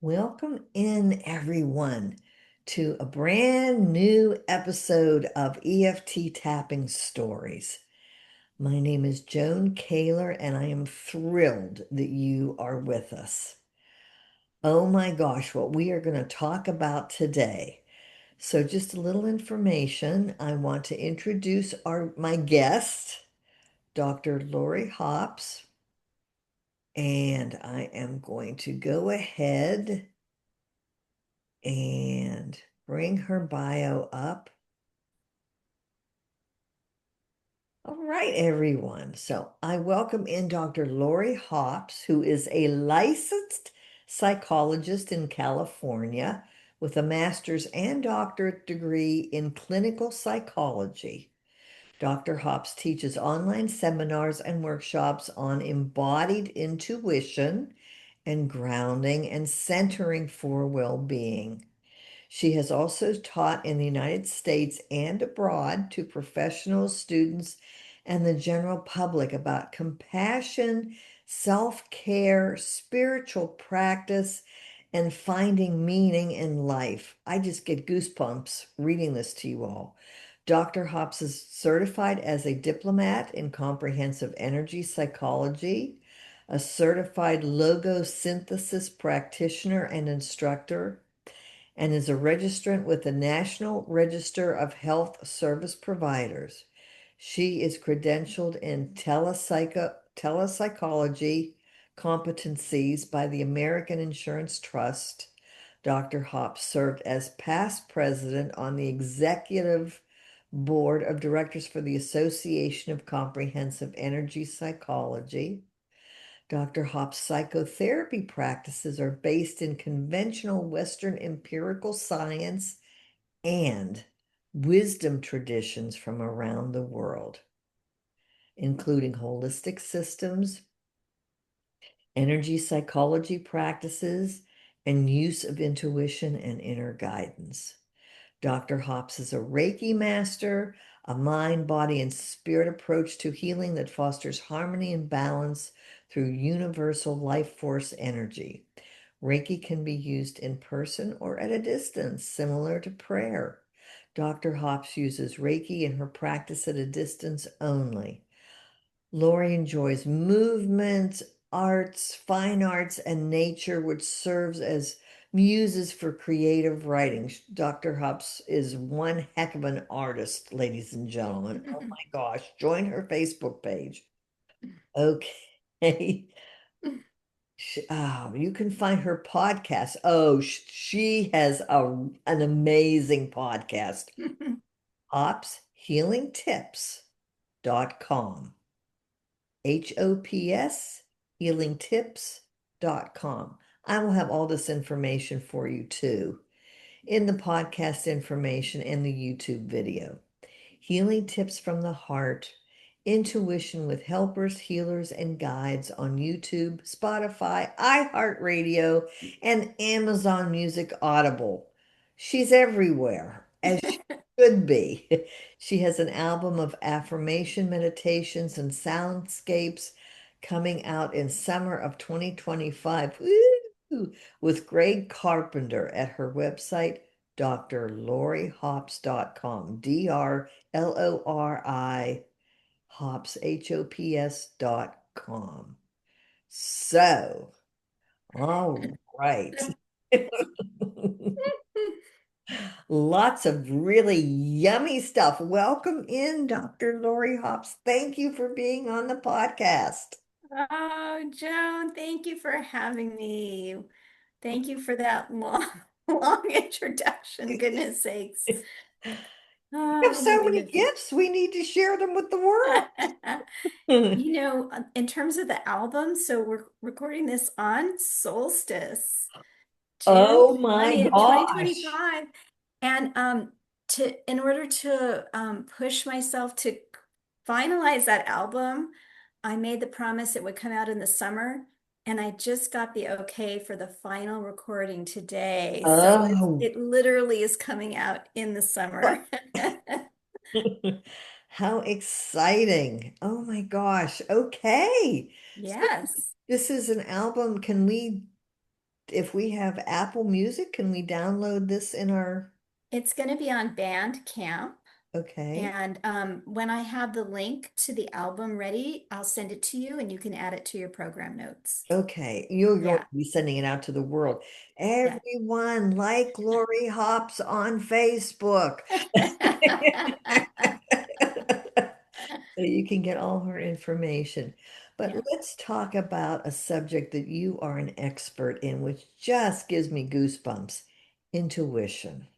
Welcome in, everyone, to a brand new episode of EFT Tapping Stories. My name is Joan Kaylor, and I am thrilled that you are with us. Oh my gosh, what we are going to talk about today. So, just a little information. I want to introduce my guest, Dr. Lori Hops, and I am going to go ahead and bring her bio up. All right, everyone. So I welcome in Dr. Lori Hops, who is a licensed psychologist in California with a master's and doctorate degree in clinical psychology. Dr. Hops teaches online seminars and workshops on embodied intuition and grounding and centering for well-being. She has also taught in the United States and abroad to professionals, students, and the general public about compassion, self-care, spiritual practice, and finding meaning in life. I just get goosebumps reading this to you all. Dr. Hops is certified as a diplomat in comprehensive energy psychology, a certified logo synthesis practitioner and instructor, and is a registrant with the National Register of Health Service Providers. She is credentialed in telepsychology competencies by the American Insurance Trust. Dr. Hops served as past president on the executive board of directors for the Association of Comprehensive Energy Psychology. Dr. Hopp's psychotherapy practices are based in conventional Western empirical science and wisdom traditions from around the world, including holistic systems, energy psychology practices, and use of intuition and inner guidance. Dr. Hops is a Reiki master, a mind, body, and spirit approach to healing that fosters harmony and balance through universal life force energy. Reiki can be used in person or at a distance, similar to prayer. Dr. Hops uses Reiki in her practice at a distance only. Lori enjoys movement, arts, fine arts, and nature, which serves as muses for creative writing. Dr. Hops is one heck of an artist, ladies and gentlemen. Oh my gosh, join her Facebook page. Okay. You can find her podcast. Oh, she has an amazing podcast. hopshealingtips.com. HOPS healingtips.com. I will have all this information for you too in the podcast information and the YouTube video. Healing Tips from the Heart, Intuition with Helpers, Healers, and Guides on YouTube, Spotify, iHeartRadio, and Amazon Music Audible. She's everywhere, as she should be. She has an album of affirmation meditations and soundscapes coming out in summer of 2025. Woo! With Greg Carpenter at her website, drlorihops.com. DRLORI Hops, HOPS.com. So, all right. Lots of really yummy stuff. Welcome in, Dr. Lori Hops. Thank you for being on the podcast. Oh, Joan, thank you for having me. Thank you for that long, long introduction. Goodness sakes. We have Oh my so many goodness. gifts. We need to share them with the world. In terms of the album, so we're recording this on solstice, June Oh my 20th, gosh. 2025. And in order to push myself to finalize that album, I made the promise it would come out in the summer, and I just got the okay for the final recording today. So Oh, it literally is coming out in the summer. how exciting. Oh my gosh. Okay. So Yes. this is an album. Can we if we have Apple Music, can we download this in our, It's going to be on Bandcamp. okay. And when I have the link to the album ready, I'll send it to you and you can add it to your program notes. Okay, you're going Yeah, to be sending it out to the world. yeah. Everyone, like Lori Hops on Facebook. So you can get all her information. But Yeah. let's talk about a subject that you are an expert in, which just gives me goosebumps. Intuition.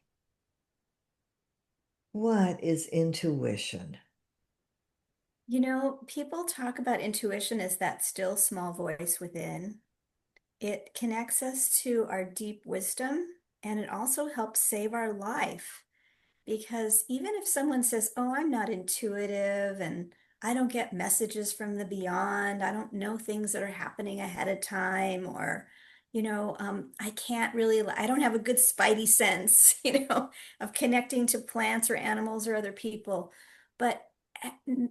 What is intuition? People talk about intuition as that still small voice within. It connects us to our deep wisdom and it also helps save our life. Because even if someone says, "Oh, I'm not intuitive and I don't get messages from the beyond, I don't know things that are happening ahead of time," or, I can't really, I don't have a good spidey sense, of connecting to plants or animals or other people. But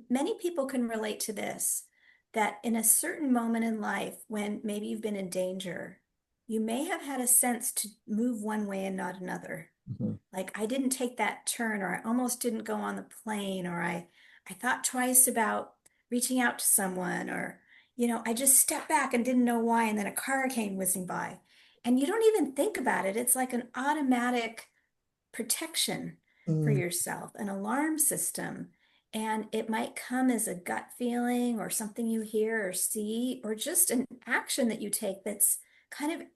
many people can relate to this, that in a certain moment in life when maybe you've been in danger, you may have had a sense to move one way and not another. Mhm. Like I didn't take that turn, or I almost didn't go on the plane, or I thought twice about reaching out to someone, or I just stepped back and didn't know why, and then a car came whizzing by. And you don't even think about it. It's like an automatic protection for Mm, yourself, an alarm system. And it might come as a gut feeling or something you hear or see, or just an action that you take that's kind of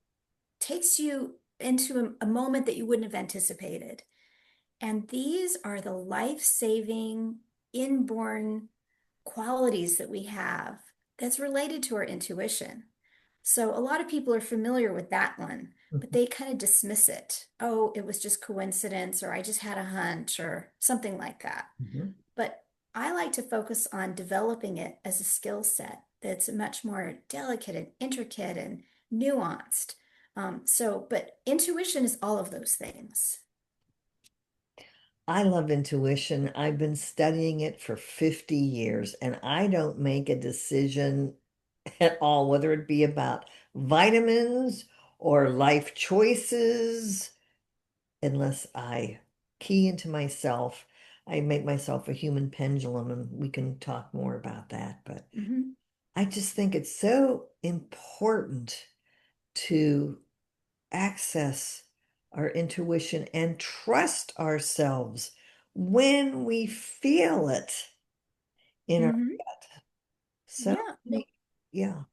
takes you into a moment that you wouldn't have anticipated. And these are the life-saving, inborn qualities that we have that's related to our intuition. So a lot of people are familiar with that one, but mhm, they kind of dismiss it. Oh, it was just coincidence, or I just had a hunch, or something like that. mhm. But I like to focus on developing it as a skill set that's much more delicate and intricate and nuanced. But intuition is all of those things. I love intuition. I've been studying it for 50 years, and I don't make a decision at all, whether it be about vitamins or life choices, unless I key into myself. I make myself a human pendulum, and we can talk more about that. But Mhm. I just think it's so important to access our intuition and trust ourselves when we feel it in our Mhm. gut. So Yeah. No, many, yeah,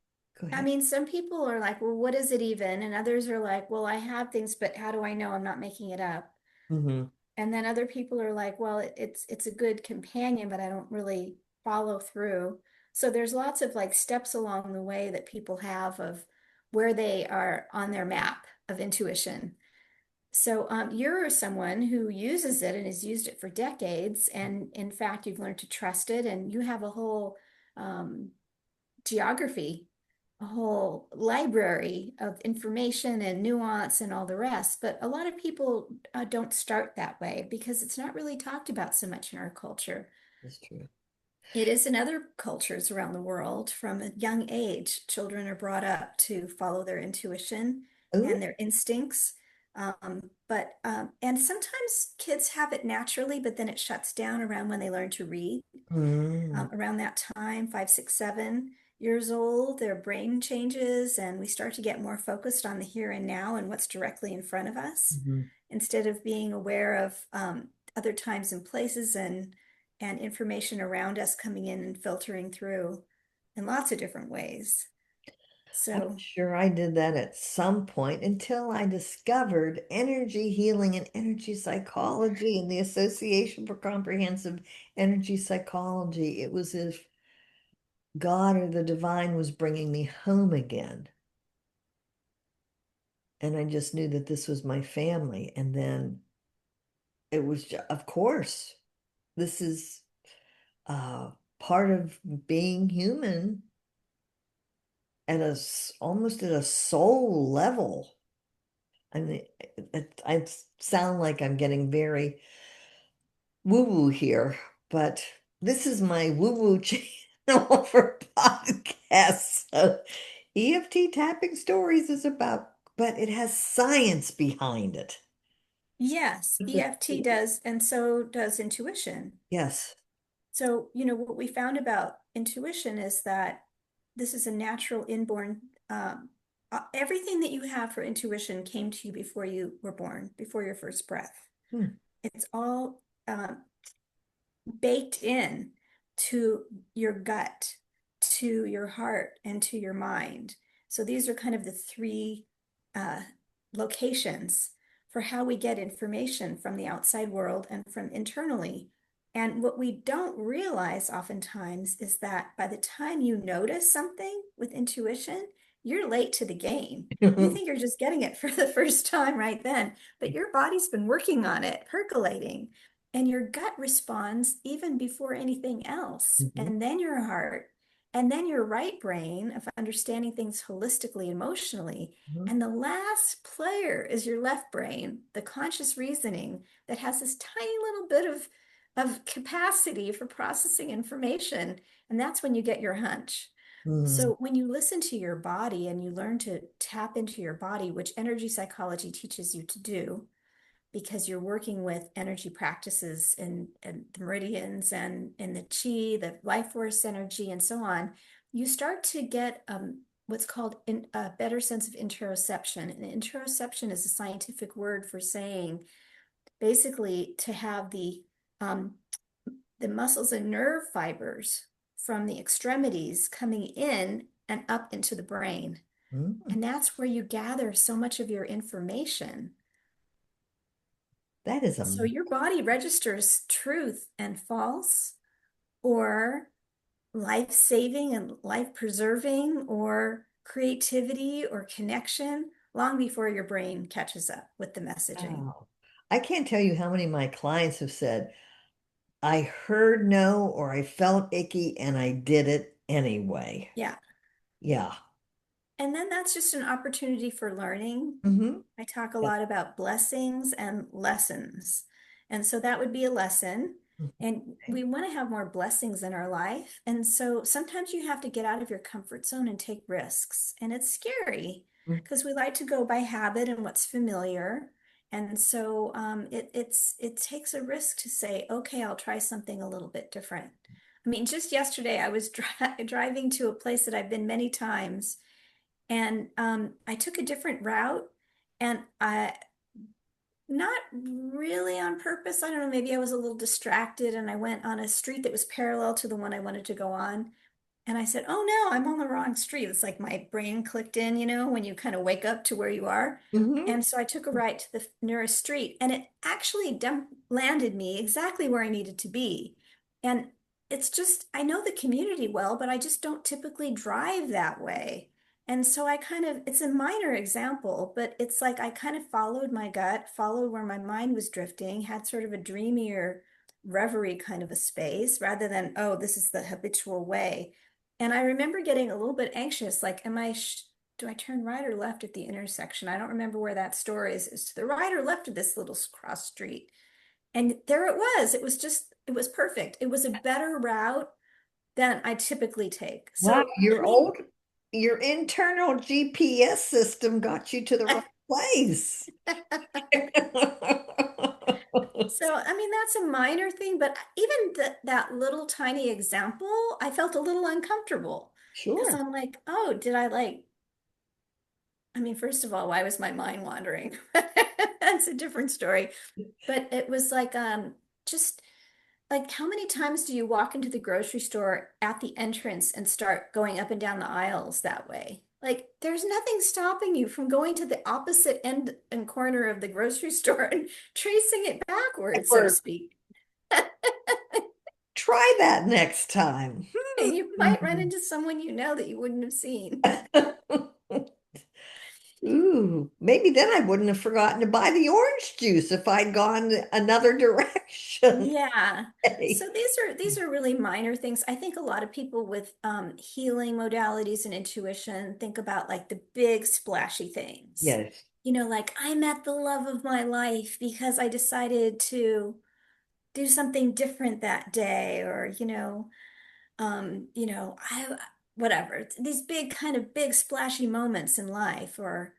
go I ahead. mean, some people are like, well, what is it even? And others are like, well, I have things, but how do I know I'm not making it up? Hmm. And then other people are like, well, it's a good companion, but I don't really follow through. So there's lots of like steps along the way that people have of where they are on their map of intuition. So you're someone who uses it and has used it for decades, and in fact, you've learned to trust it, and you have a whole um, geography, a whole library of information and nuance and all the rest. But a lot of people don't start that way because it's not really talked about so much in our culture. That's true. It is in other cultures around the world. From a young age, children are brought up to follow their intuition Oh, and their instincts. And sometimes kids have it naturally, but then it shuts down around when they learn to read. mm, Around that time, 5, 6, 7 years old, their brain changes and we start to get more focused on the here and now and what's directly in front of us mhm. instead of being aware of other times and places and information around us coming in and filtering through in lots of different ways. I'm So, sure I did that at some point until I discovered energy healing and energy psychology and the Association for Comprehensive Energy Psychology. It was as if God or the divine was bringing me home again. And I just knew that this was my family. And then it was, of course, this is uh, part of being human at almost at a soul level. I mean, I sound like I'm getting very woo-woo here, but this is my woo-woo channel for podcasts. So EFT Tapping Stories is about but it has science behind it. Yes, EFT does, and so does intuition. Yes. So, what we found about intuition is that this is a natural inborn, everything that you have for intuition came to you before you were born, before your first breath. Hmm. It's all baked in to your gut, to your heart, and to your mind. So these are kind of the three uh, locations for how we get information from the outside world and from internally. And what we don't realize oftentimes is that by the time you notice something with intuition, you're late to the game. You think you're just getting it for the first time right then, but your body's been working on it, percolating. And your gut responds even before anything else. Mhm. And then your heart, and then your right brain of understanding things holistically, emotionally. Mhm. And the last player is your left brain, the conscious reasoning that has this tiny little bit of capacity for processing information. And that's when you get your hunch. Mhm. So when you listen to your body and you learn to tap into your body, which energy psychology teaches you to do, because you're working with energy practices and the meridians and in the chi, the life force energy, and so on, you start to get what's called a better sense of interoception. And interoception is a scientific word for saying basically to have the muscles and nerve fibers from the extremities coming in and up into the brain. Mhm. And that's where you gather so much of your information. That is So a your body registers truth and false, or life-saving and life-preserving, or creativity or connection long before your brain catches up with the messaging. wow. I can't tell you how many of my clients have said, I heard no or I felt icky and I did it anyway. Yeah. Yeah. And then that's just an opportunity for learning. Hmm. I talk a lot about blessings and lessons. And so that would be a lesson. And we want to have more blessings in our life. And so sometimes you have to get out of your comfort zone and take risks. And it's scary because we like to go by habit and what's familiar. And so it takes a risk to say, okay, I'll try something a little bit different. I mean, just yesterday I was driving to a place that I've been many times, and I took a different route, and I, not really on purpose. I don't know, maybe I was a little distracted and I went on a street that was parallel to the one I wanted to go on. And I said, oh no, I'm on the wrong street. It's like my brain clicked in, when you kind of wake up to where you are. Hmm. And so I took a right to the nearest street, and it actually landed me exactly where I needed to be. And it's just, I know the community well, but I just don't typically drive that way. And so it's a minor example, but it's like I kind of followed my gut, followed where my mind was drifting, had sort of a dreamier reverie kind of a space rather than, oh, this is the habitual way. And I remember getting a little bit anxious, like, do I turn right or left at the intersection? I don't remember where that store is. Is to the right or left of this little cross street? And there it was. It was perfect. It was a better route than I typically take. Wow, So, I mean, your internal GPS system got you to the right place. so I mean that's a minor thing, but even that little tiny example, I felt a little uncomfortable because Sure. I'm like, oh, did I like I mean, first of all, why was my mind wandering? That's a different story. But it was like, just like, how many times do you walk into the grocery store at the entrance and start going up and down the aisles that way? Like, there's nothing stopping you from going to the opposite end and corner of the grocery store and tracing it backwards, so to Or speak. try that next time. And you might run Hmm. into someone you know that you wouldn't have seen. Ooh, maybe then I wouldn't have forgotten to buy the orange juice if I'd gone another direction. Yeah. Hey. So these are really minor things. I think a lot of people with healing modalities and intuition think about like the big splashy things. Yes. Like I met the love of my life because I decided to do something different that day, or I whatever. These big kind of big splashy moments in life, or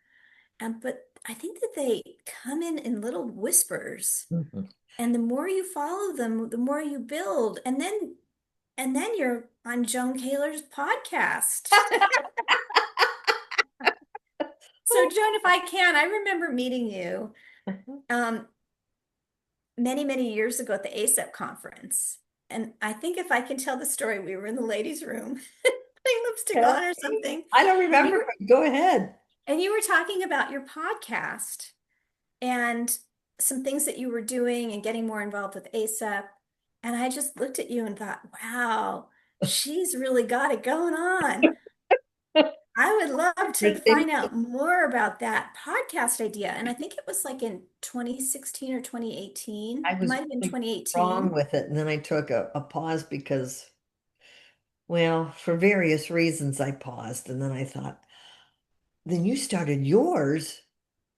And but I think that they come in little whispers. Mhm. And the more you follow them, the more you build. And then you're on Joan Kaylor's podcast. So Joan, if I can, I remember meeting you um, many, many years ago at the ACEP conference. And I think if I can tell the story, we were in the ladies' room putting lipstick Tell on or me. something. I don't And you remember, were but go ahead. and you were talking about your podcast and some things that you were doing and getting more involved with ASAP. And I just looked at you and thought, wow, she's really got it going on. I would love to find out more about that podcast idea. And I think it was like in 2016 or 2018. I It was might have been really wrong 2018. with it, and then I took a pause because, well, for various reasons, I paused, and then I thought, then you started yours.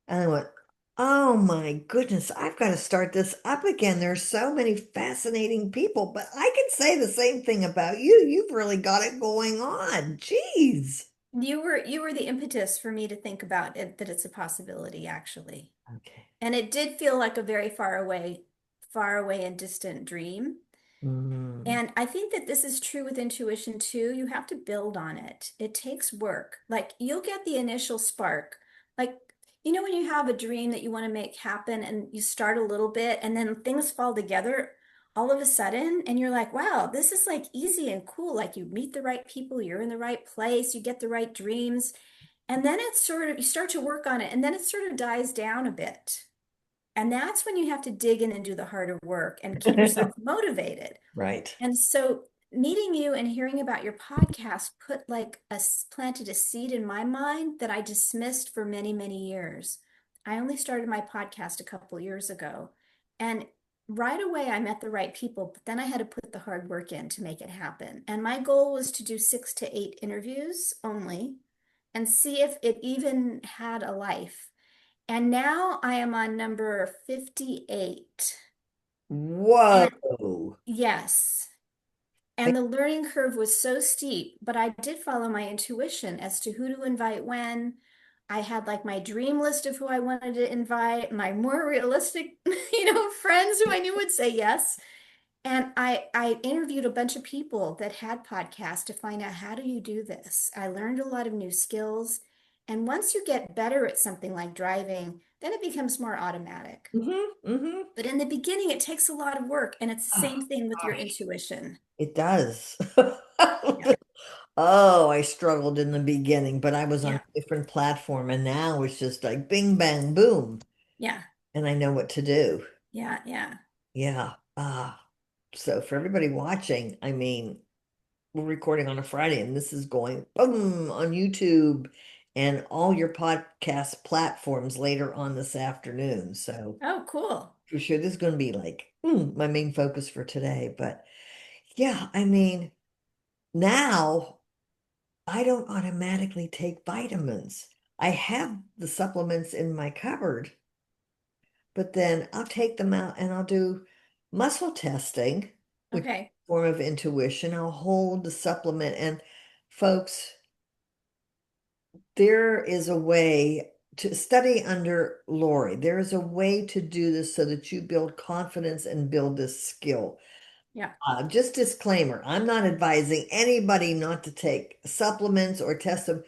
And I went, oh my goodness, I've got to start this up again. There's so many fascinating people, but I can say the same thing about you. You've really got it going on. Jeez. You were the impetus for me to think about it, that it's a possibility, actually. Okay. And it did feel like a very far away and distant dream. Mm. And I think that this is true with intuition too. You have to build on it. It takes work. Like you'll get the initial spark. Like, when you have a dream that you want to make happen and you start a little bit and then things fall together all of a sudden and you're like, wow, this is like easy and cool. Like you meet the right people, you're in the right place, you get the right dreams. And then it's sort of, you start to work on it and then it sort of dies down a bit. And that's when you have to dig in and do the harder work and keep yourself motivated. Right. And so meeting you and hearing about your podcast planted a seed in my mind that I dismissed for many, many years. I only started my podcast a couple years ago. And right away I met the right people, but then I had to put the hard work in to make it happen. And my goal was to do 6 to 8 interviews only and see if it even had a life. And now I am on number 58. And Whoa. yes. And the learning curve was so steep, but I did follow my intuition as to who to invite when. I had like my dream list of who I wanted to invite, my more realistic, friends who I knew would say yes. And I interviewed a bunch of people that had podcasts to find out, how do you do this? I learned a lot of new skills. And once you get better at something like driving, then it becomes more automatic. Mm-hmm. But in the beginning, it takes a lot of work. And it's the Oh, same thing with your gosh. intuition. It does. Yeah. Oh, I struggled in the beginning, but I was on Yeah. a different platform, and now it's just like bing, bang, boom, Yeah. and I know what to do. Yeah. Yeah. Yeah. So for everybody watching, I mean, we're recording on a Friday, and this is going boom on YouTube and all your podcast platforms later on this afternoon. So Oh, cool. for sure, this is going to be like my main focus for today. But yeah, I mean, now I don't automatically take vitamins. I have the supplements in my cupboard, but then I'll take them out and I'll do muscle testing, which is Okay. a form of intuition. I'll hold the supplement. And folks, there is a way to study under Lori. There is a way to do this so that you build confidence and build this skill. Yeah. Just disclaimer, I'm not advising anybody not to take supplements or test them.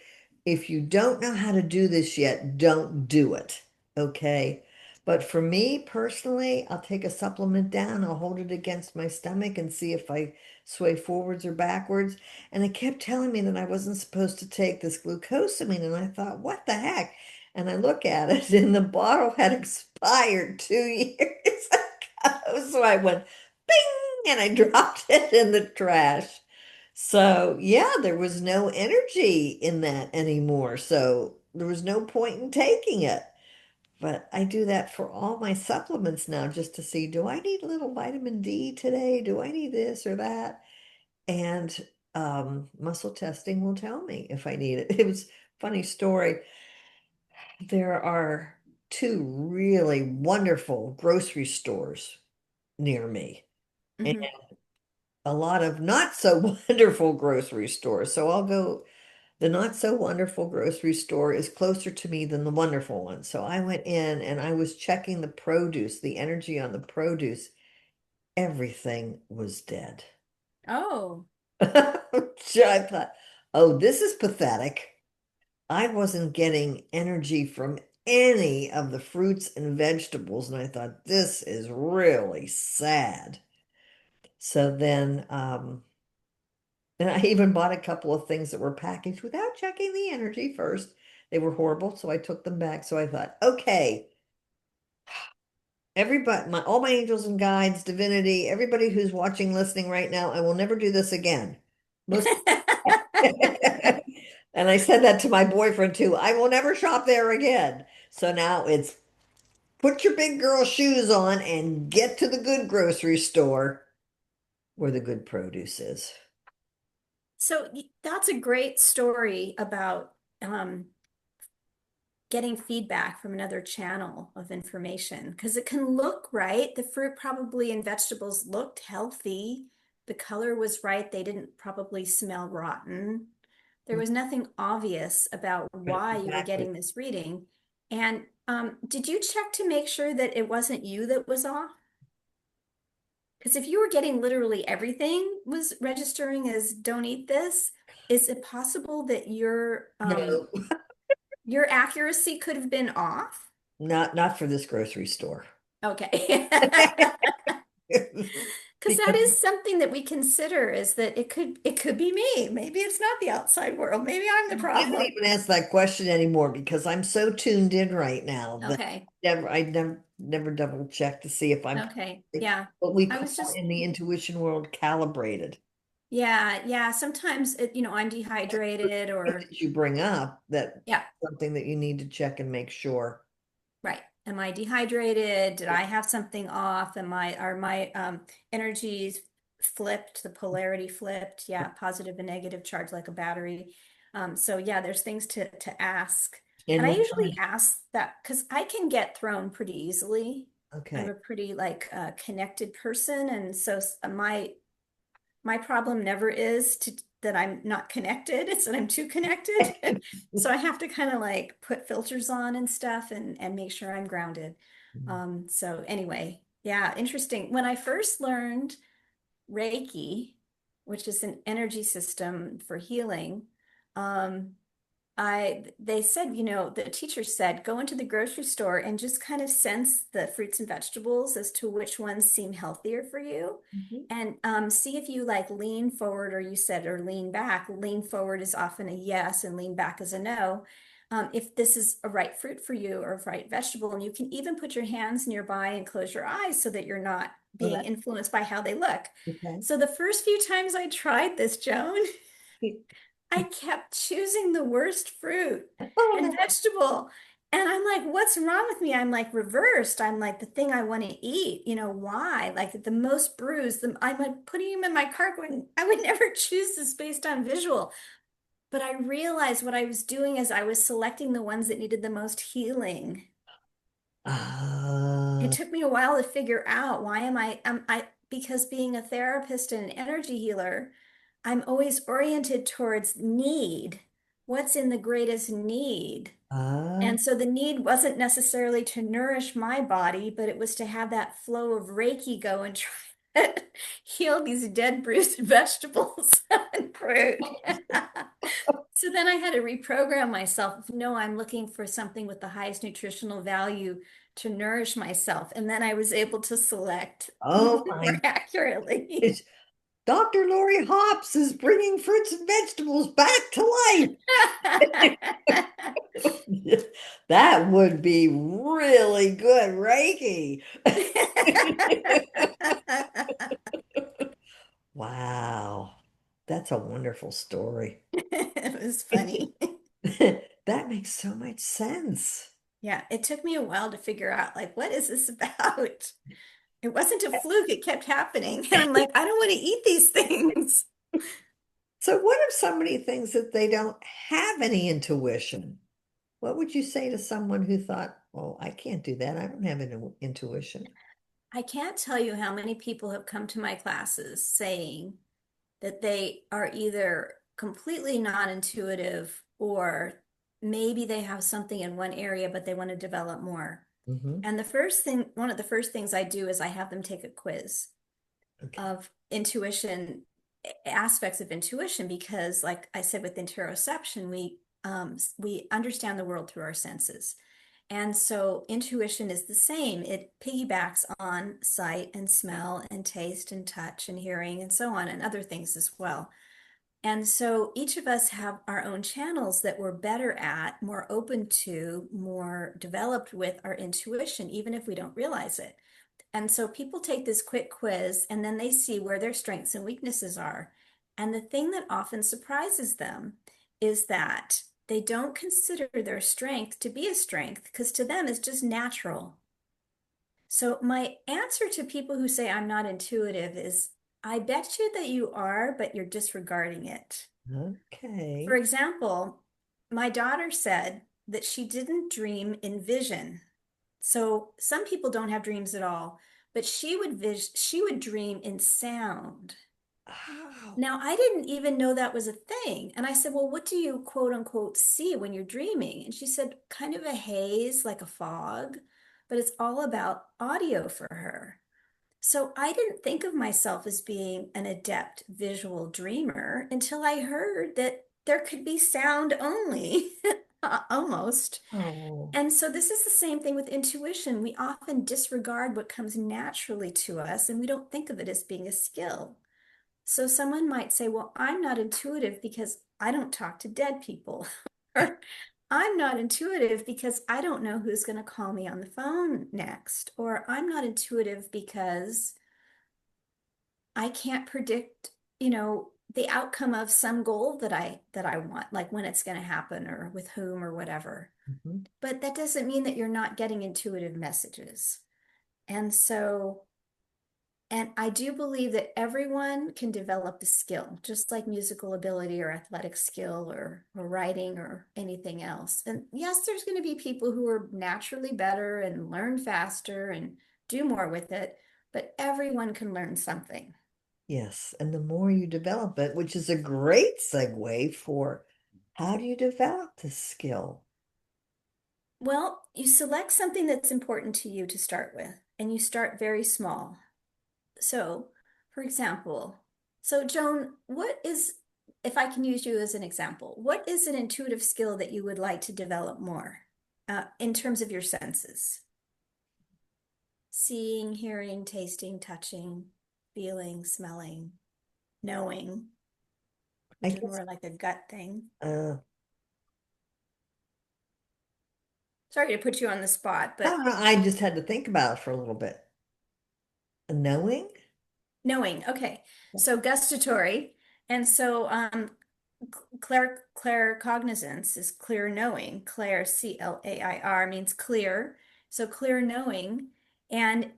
If you don't know how to do this yet, don't do it. Okay. But for me personally, I'll take a supplement down, I'll hold it against my stomach and see if I sway forwards or backwards. And it kept telling me that I wasn't supposed to take this glucosamine. And I thought, what the heck? And I look at it and the bottle had expired 2 years ago. So I went, bing, and I dropped it in the trash. So, yeah, there was no energy in that anymore. So, there was no point in taking it. But I do that for all my supplements now just to see, do I need a little vitamin D today? Do I need this or that? And muscle testing will tell me if I need it. It was a funny story. There are two really wonderful grocery stores near me, and Hmm. a lot of not so wonderful grocery stores. So I'll go. the not so wonderful grocery store is closer to me than the wonderful one. So I went in and I was checking the produce, the energy on the produce. Everything was dead. Oh, So I thought, oh, this is pathetic. I wasn't getting energy from any of the fruits and vegetables, and I thought, this is really sad. So then, and I even bought a couple of things that were packaged without checking the energy first. They were horrible, so I took them back. So I thought, okay, everybody, all my angels and guides, divinity, everybody who's watching, listening right now, I will never do this again. Most And I said that to my boyfriend too. I will never shop there again. So now it's put your big girl shoes on and get to the good grocery store where the good produce is. so that's a great story about getting feedback from another channel of information because it can look right. The fruit probably and vegetables looked healthy. The color was right. They didn't probably smell rotten. There was nothing obvious about Right, why you were exactly. getting this reading. And did you check to make sure that it wasn't you that was off? Because if you were getting literally everything was registering as don't eat this, is it possible that No, your accuracy could have been off? not for this grocery store. Okay. Because that Because is something that we consider is that it could be me. Maybe it's not the outside world. Maybe I'm the I don't problem. even ask that question anymore because I'm so tuned in right now that Okay. I never double check to see if I'm Okay. Yeah. what we I call was just in the intuition world calibrated. yeah, yeah. Sometimes I'm dehydrated That or you bring up that yeah, something that you need to check and make sure. right. Am I dehydrated? Did I have something off? Are my energies flipped, the polarity flipped? Yeah, positive and negative charge like a battery. So yeah, there's things to ask. And And I what usually kind ask that because I can get thrown pretty easily. I'm okay. a pretty like connected person, and so my problem never is that I'm not connected. It's that I'm too connected. So I have to kind of like put filters on and stuff and make sure I'm grounded. So anyway, yeah, interesting. When I first learned Reiki, which is an energy system for healing, um, they said, the teacher said, go into the grocery store and just kind of sense the fruits and vegetables as to which ones seem healthier for you. Mhm. And see if you like lean forward, or you said, or lean back. Lean forward is often a yes, and lean back is a no. If this is a right fruit for you or a right vegetable, and you can even put your hands nearby and close your eyes so that you're not Oh, being influenced by how they look. okay. So the first few times I tried this, Joan, I kept choosing the worst fruit Oh and no. vegetable. And I'm like, what's wrong with me? I'm like reversed. I'm like the thing I want to eat. Why? Like the most bruised. I'm like putting him in my cart going, I would never choose this based on visual. But I realized what I was doing is I was selecting the ones that needed the most healing. It Uh, took me a while to figure out why because being a therapist and an energy healer, I'm always oriented towards need. What's in the greatest need? uh, And so the need wasn't necessarily to nourish my body, but it was to have that flow of Reiki go and try to heal these dead, bruised vegetables and fruit. So then I had to reprogram myself. No, I'm looking for something with the highest nutritional value to nourish myself. And then I was able to select oh more my accurately. goodness. Dr. Lori Hops is bringing fruits and vegetables back to life. That would be really good Reiki. Wow. That's a wonderful story. It was funny. That makes so much sense. Yeah, it took me a while to figure out like what is this about? It wasn't a fluke, it kept happening. And I'm like, I don't want to eat these things. So, what if somebody thinks that they don't have any intuition? What would you say to someone who thought, "Oh, I can't do that. I don't have an intuition." I can't tell you how many people have come to my classes saying that they are either completely non-intuitive, or maybe they have something in one area, but they want to develop more. Hmm. And one of the first things I do is I have them take a quiz Okay. of intuition, aspects of intuition, because like I said, with interoception, we understand the world through our senses. And so intuition is the same. It piggybacks on sight and smell and taste and touch and hearing and so on, and other things as well. And so each of us have our own channels that we're better at, more open to, more developed with our intuition, even if we don't realize it. And so people take this quick quiz and then they see where their strengths and weaknesses are. And the thing that often surprises them is that they don't consider their strength to be a strength, because to them it's just natural. So my answer to people who say I'm not intuitive is, I bet you that you are, but you're disregarding it. For Okay. example, my daughter said that she didn't dream in vision. So some people don't have dreams at all, but she would dream in sound. Oh. Now, I didn't even know that was a thing. And I said, "Well, what do you quote unquote see when you're dreaming?" And she said, "Kind of a haze, like a fog, but it's all about audio for her." So I didn't think of myself as being an adept visual dreamer until I heard that there could be sound only, almost. Oh. And so this is the same thing with intuition. We often disregard what comes naturally to us, and we don't think of it as being a skill. So someone might say, "Well, I'm not intuitive because I don't talk to dead people." Or "I'm not intuitive because I don't know who's going to call me on the phone next." Or "I'm not intuitive because I can't predict, the outcome of some goal that I want, like when it's going to happen or with whom or whatever." Mhm. But that doesn't mean that you're not getting intuitive messages. And so, and I do believe that everyone can develop a skill, just like musical ability or athletic skill or writing or anything else. And yes, there's going to be people who are naturally better and learn faster and do more with it, but everyone can learn something. Yes, and the more you develop it, which is a great segue for how do you develop this skill? Well, you select something that's important to you to start with, and you start very small. So, for example, so Joan, if I can use you as an example, what is an intuitive skill that you would like to develop more in terms of your senses? Seeing, hearing, tasting, touching, feeling, smelling, knowing, I which is guess more like a gut thing. uh Sorry to put you on the spot, I but don't know, I just had to think about it for a little bit. A knowing? knowing. Okay. So gustatory. And so claircognizance is clear knowing. Clair, Clair means clear. So clear knowing. And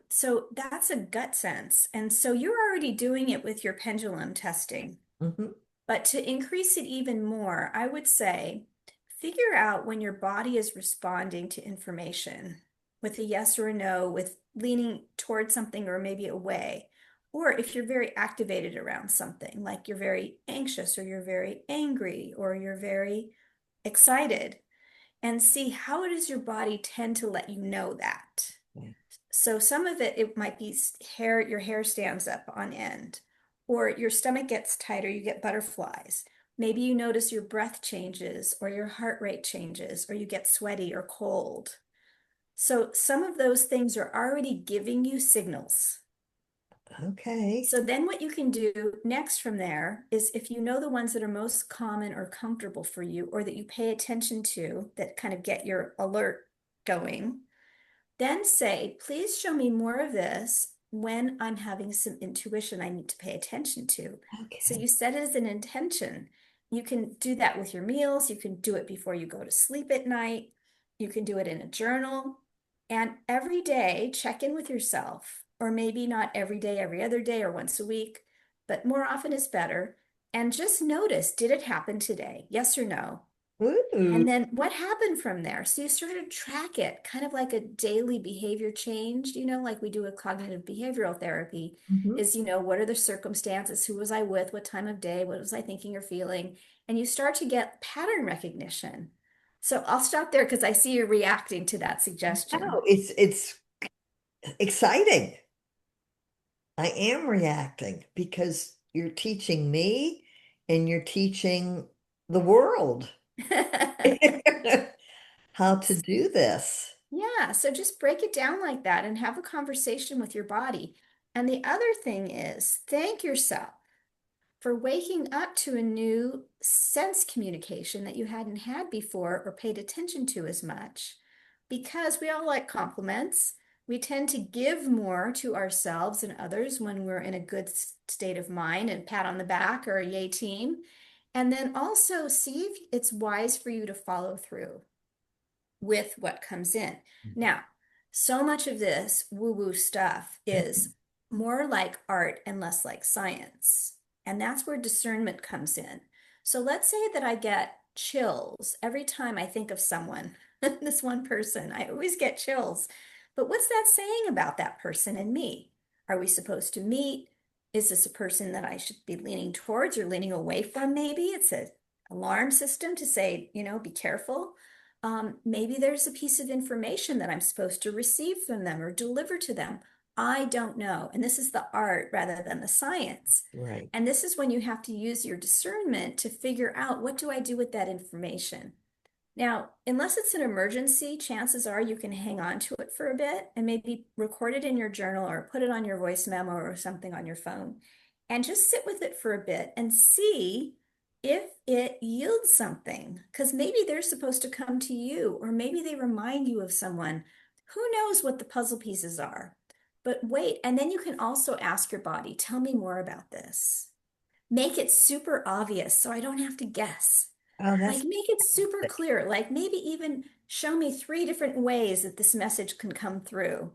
so that's a gut sense. And so you're already doing it with your pendulum testing. Hmm. But to increase it even more, I would say figure out when your body is responding to information with a yes or a no, with leaning towards something or maybe away. Or if you're very activated around something, like you're very anxious or you're very angry or you're very excited, and see how does your body tend to let you know that. So some of it might be your hair stands up on end, or your stomach gets tighter, you get butterflies. Maybe you notice your breath changes, or your heart rate changes, or you get sweaty or cold. So some of those things are already giving you signals. Okay. So then what you can do next from there is, if you know the ones that are most common or comfortable for you, or that you pay attention to, that kind of get your alert going, then say, "Please show me more of this when I'm having some intuition I need to pay attention to." So Okay. you set it as an intention. You can do that with your meals. You can do it before you go to sleep at night. You can do it in a journal. And every day, check in with yourself, or maybe not every day, every other day, or once a week, but more often is better. And just notice, did it happen today? Yes or no? Ooh. And then what happened from there? So you sort of track it, kind of like a daily behavior change, like we do with cognitive behavioral therapy, Mhm. is, what are the circumstances? Who was I with? What time of day? What was I thinking or feeling? And you start to get pattern recognition. So I'll stop there because I see you reacting to that suggestion. Oh, it's exciting. I am reacting because you're teaching me and you're teaching the world how to do this. Yeah, so just break it down like that and have a conversation with your body. And the other thing is thank yourself for waking up to a new sense communication that you hadn't had before or paid attention to as much. Because we all like compliments. We tend to give more to ourselves and others when we're in a good state of mind and pat on the back or a yay team. And then also see if it's wise for you to follow through with what comes in. Now, so much of this woo-woo stuff is more like art and less like science. And that's where discernment comes in. So let's say that I get chills every time I think of someone, this one person, I always get chills. But what's that saying about that person and me? Are we supposed to meet? Is this a person that I should be leaning towards or leaning away from? Maybe it's an alarm system to say, be careful. Maybe there's a piece of information that I'm supposed to receive from them or deliver to them. I don't know. And this is the art rather than the science. Right. And this is when you have to use your discernment to figure out what do I do with that information. Now, unless it's an emergency, chances are you can hang on to it for a bit and maybe record it in your journal or put it on your voice memo or something on your phone and just sit with it for a bit and see if it yields something. Because maybe they're supposed to come to you, or maybe they remind you of someone. Who knows what the puzzle pieces are? But wait, and then you can also ask your body, tell me more about this. Make it super obvious so I don't have to guess. Oh, Like that's make it super fantastic. clear. Like maybe even show me 3 different ways that this message can come through.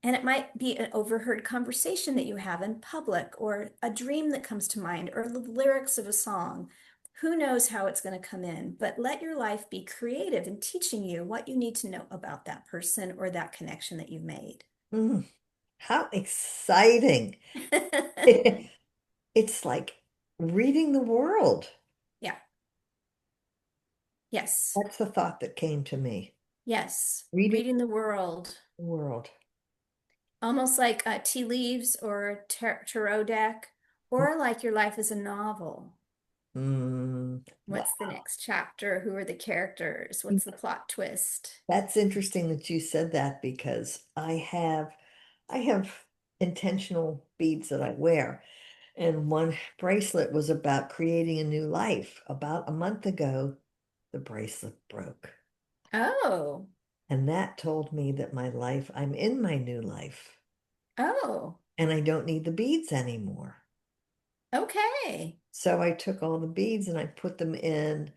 And it might be an overheard conversation that you have in public, or a dream that comes to mind, or the lyrics of a song. Who knows how it's going to come in, but let your life be creative in teaching you what you need to know about that person or that connection that you've made. Mm, how exciting. It's like reading the world. Yeah. Yes. That's the thought that came to me. Yes. Reading Reading the world. the world. Almost like tea leaves or a tarot deck, or like your life is a novel. Mm, What's the wow. next chapter? Who are the characters? What's the plot twist? That's interesting that you said that because I have intentional beads that I wear. And one bracelet was about creating a new life. About a month ago, the bracelet broke. Oh, And that told me that I'm in my new life oh, and I don't need the beads anymore. okay. So I took all the beads and I put them in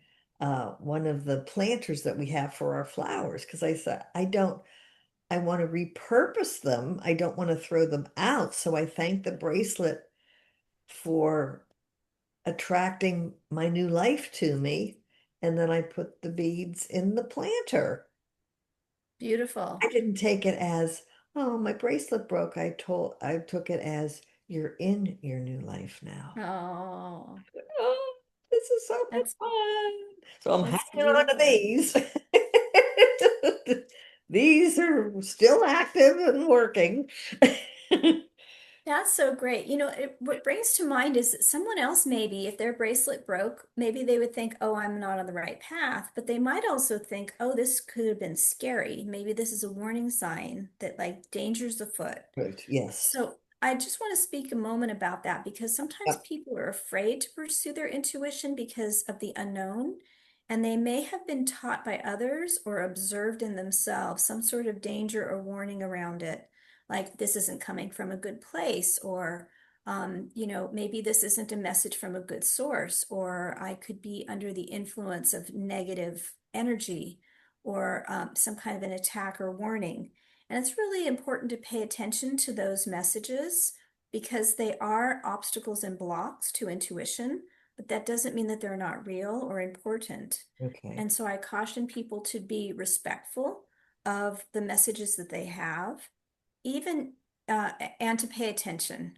one of the planters that we have for our flowers because I said, I want to repurpose them. I don't want to throw them out. So I thanked the bracelet for attracting my new life to me. And then I put the beads in the planter. I Beautiful. didn't take it as, oh, my bracelet broke. I took it as you're in your new life now. Oh, Oh, this is so much that's fun. So I'm that's hanging on to beautiful. these. These are still active and working. That's so great. What brings to mind is that someone else, maybe if their bracelet broke, maybe they would think, oh, I'm not on the right path. But they might also think, oh, this could have been scary. Maybe this is a warning sign that like danger's afoot. Good. Yes. So I just want to speak a moment about that because sometimes Yep. people are afraid to pursue their intuition because of the unknown. And they may have been taught by others or observed in themselves some sort of danger or warning around it. Like this isn't coming from a good place, or maybe this isn't a message from a good source, or I could be under the influence of negative energy, or some kind of an attack or warning. And it's really important to pay attention to those messages because they are obstacles and blocks to intuition, but that doesn't mean that they're not real or important. Okay. And so I caution people to be respectful of the messages that they have, even and to pay attention.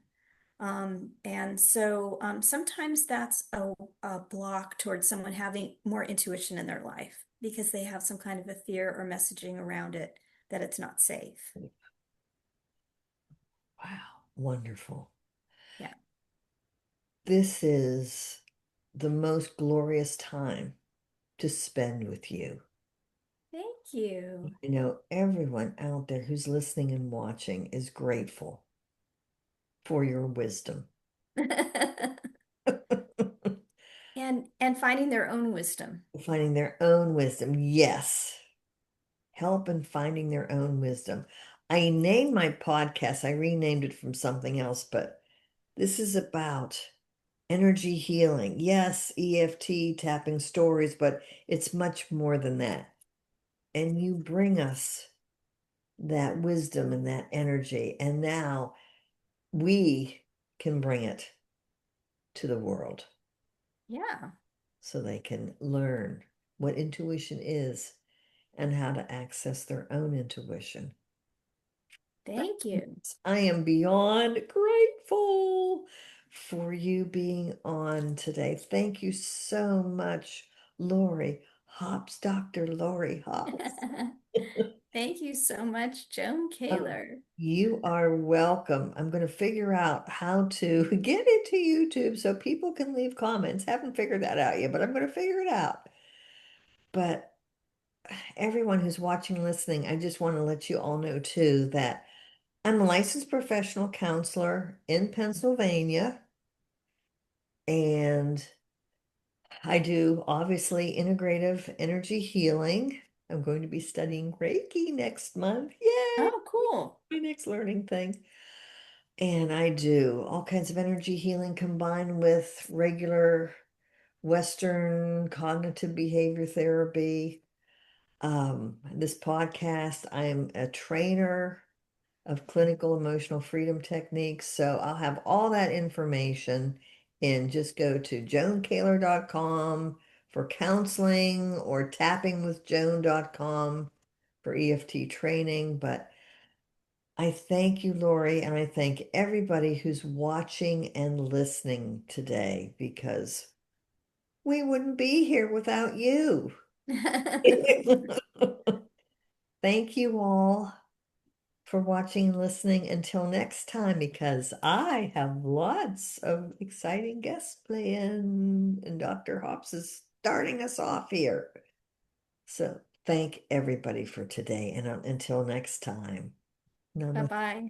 And so sometimes that's a block towards someone having more intuition in their life because they have some kind of a fear or messaging around it that it's not safe. Wow. Wonderful. Yeah. This is the most glorious time to spend with you. Thank you. You know, everyone out there who's listening and watching is grateful for your wisdom. And finding their own wisdom. Finding their own wisdom. Yes. Help in finding their own wisdom. I named my podcast, I renamed it from something else, but this is about energy healing. Yes, EFT, tapping stories, but it's much more than that. And you bring us that wisdom and that energy. And now we can bring it to the world Yeah. so they can learn what intuition is and how to access their own intuition. Thank you. I am beyond grateful for you being on today. Thank you so much, Lori Hops, Dr. Lori Hops. Thank you so much, Joan Oh, Kaylor. you are welcome. I'm going to figure out how to get into YouTube so people can leave comments. Haven't figured that out yet, but I'm going to figure it out. But everyone who's watching, listening, I just want to let you all know too that I'm a licensed professional counselor in Pennsylvania, and I do obviously integrative energy healing. I'm going to be studying Reiki next month. Yay! Oh, cool. My next learning thing. And I do all kinds of energy healing combined with regular Western cognitive behavior therapy. This podcast, I'm a trainer of clinical emotional freedom techniques. So I'll have all that information and just go to joankaylor.com for counseling or tappingwithjoan.com for EFT training. But I thank you, Lori, and I thank everybody who's watching and listening today because we wouldn't be here without you. Thank you all for watching and listening until next time because I have lots of exciting guests planned and Dr. Hops is starting us off here. So thank everybody for today and until next time. Namaste. Bye-bye.